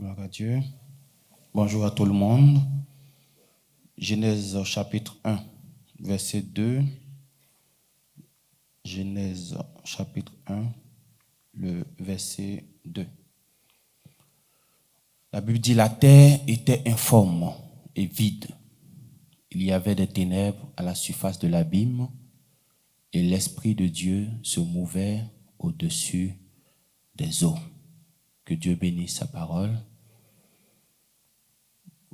Gloire à Dieu. Bonjour à tout le monde. Genèse chapitre 1, verset 2. Genèse chapitre 1, le verset 2. La Bible dit: la terre était informe et vide. Il y avait des ténèbres à la surface de l'abîme et l'Esprit de Dieu se mouvait au-dessus des eaux. Que Dieu bénisse sa parole.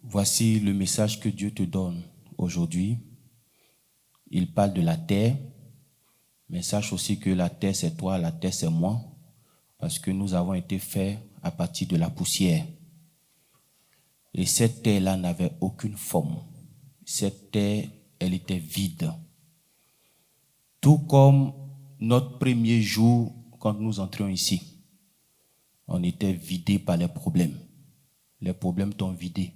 Voici le message que Dieu te donne aujourd'hui. Il parle de la terre, mais sache aussi que la terre c'est toi, la terre c'est moi, parce que nous avons été faits à partir de la poussière. Et cette terre-là n'avait aucune forme. Cette terre, elle était vide. Tout comme notre premier jour quand nous entrions ici. On était vidé par les problèmes. Les problèmes t'ont vidé.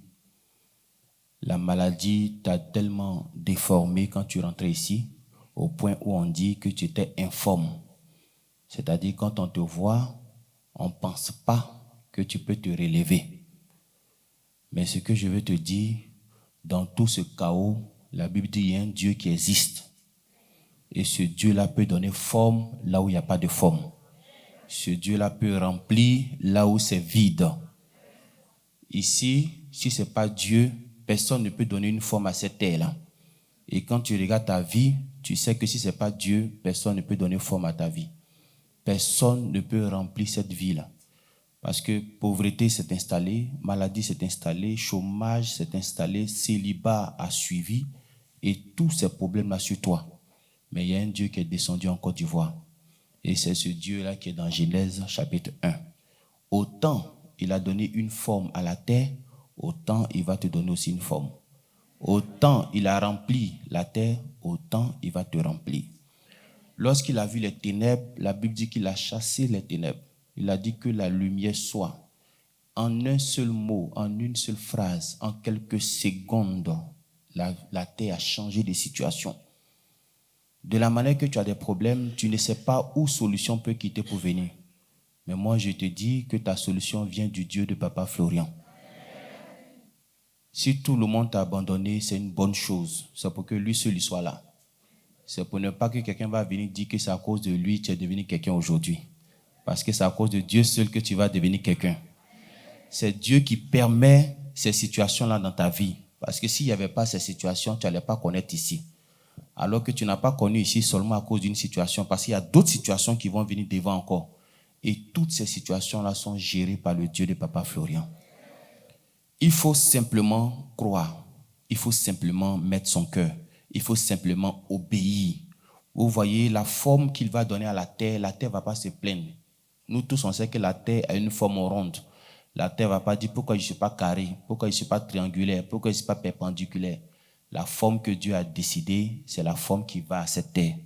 La maladie t'a tellement déformé quand tu rentrais ici, au point où on dit que tu étais informe. C'est-à-dire quand on te voit, on ne pense pas que tu peux te relever. Mais ce que je veux te dire, dans tout ce chaos, la Bible dit qu'il y a un Dieu qui existe. Et ce Dieu-là peut donner forme là où il n'y a pas de forme. Ce Dieu-là peut remplir là où c'est vide. Ici, si ce n'est pas Dieu, personne ne peut donner une forme à cette terre-là. Et quand tu regardes ta vie, tu sais que si ce n'est pas Dieu, personne ne peut donner forme à ta vie. Personne ne peut remplir cette vie-là. Parce que pauvreté s'est installée, maladie s'est installée, chômage s'est installé, célibat a suivi, et tous ces problèmes-là sur toi. Mais il y a un Dieu qui est descendu en Côte d'Ivoire. Et c'est ce Dieu-là qui est dans Genèse chapitre 1. Autant il a donné une forme à la terre, autant il va te donner aussi une forme. Autant il a rempli la terre, autant il va te remplir. Lorsqu'il a vu les ténèbres, la Bible dit qu'il a chassé les ténèbres. Il a dit que la lumière soit. En un seul mot, en une seule phrase, en quelques secondes, la terre a changé de situation. De la manière que tu as des problèmes, tu ne sais pas où solution peut quitter pour venir. Mais moi, je te dis que ta solution vient du Dieu de Papa Florian. Si tout le monde t'a abandonné, c'est une bonne chose. C'est pour que lui seul soit là. C'est pour ne pas que quelqu'un va venir dire que c'est à cause de lui que tu es devenu quelqu'un aujourd'hui. Parce que c'est à cause de Dieu seul que tu vas devenir quelqu'un. C'est Dieu qui permet ces situations-là dans ta vie. Parce que s'il n'y avait pas ces situations, tu n'allais pas connaître ici. Alors que tu n'as pas connu ici seulement à cause d'une situation. Parce qu'il y a d'autres situations qui vont venir devant encore. Et toutes ces situations-là sont gérées par le Dieu de Papa Florian. Il faut simplement croire. Il faut simplement mettre son cœur. Il faut simplement obéir. Vous voyez la forme qu'il va donner à la terre ne va pas se plaindre. Nous tous, on sait que la terre a une forme ronde. La terre ne va pas dire pourquoi je ne suis pas carré, pourquoi je ne suis pas triangulaire, pourquoi je ne suis pas perpendiculaire. La forme que Dieu a décidée, c'est la forme qui va à cette terre.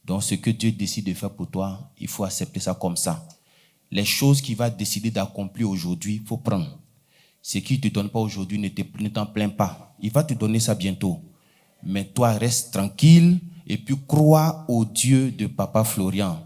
Donc ce que Dieu décide de faire pour toi, il faut accepter ça comme ça. Les choses qu'il va décider d'accomplir aujourd'hui, il faut prendre. Ce qu'il ne te donne pas aujourd'hui, ne t'en plains pas. Il va te donner ça bientôt. Mais toi, reste tranquille et puis crois au Dieu de Papa Florian.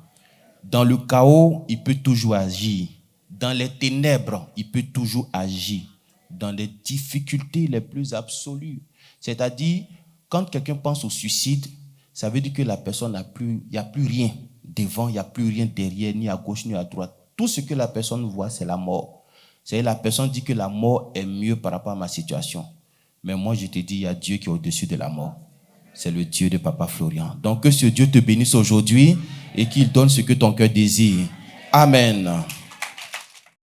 Dans le chaos, il peut toujours agir. Dans les ténèbres, il peut toujours agir. Dans les difficultés les plus absolues. C'est-à-dire, quand quelqu'un pense au suicide, ça veut dire que la personne il n'y a plus rien devant, il n'y a plus rien derrière, ni à gauche, ni à droite. Tout ce que la personne voit, c'est la mort. C'est-à-dire, la personne dit que la mort est mieux par rapport à ma situation. Mais moi, je te dis, il y a Dieu qui est au-dessus de la mort. C'est le Dieu de Papa Florian. Donc, que ce Dieu te bénisse aujourd'hui et qu'il donne ce que ton cœur désire. Amen.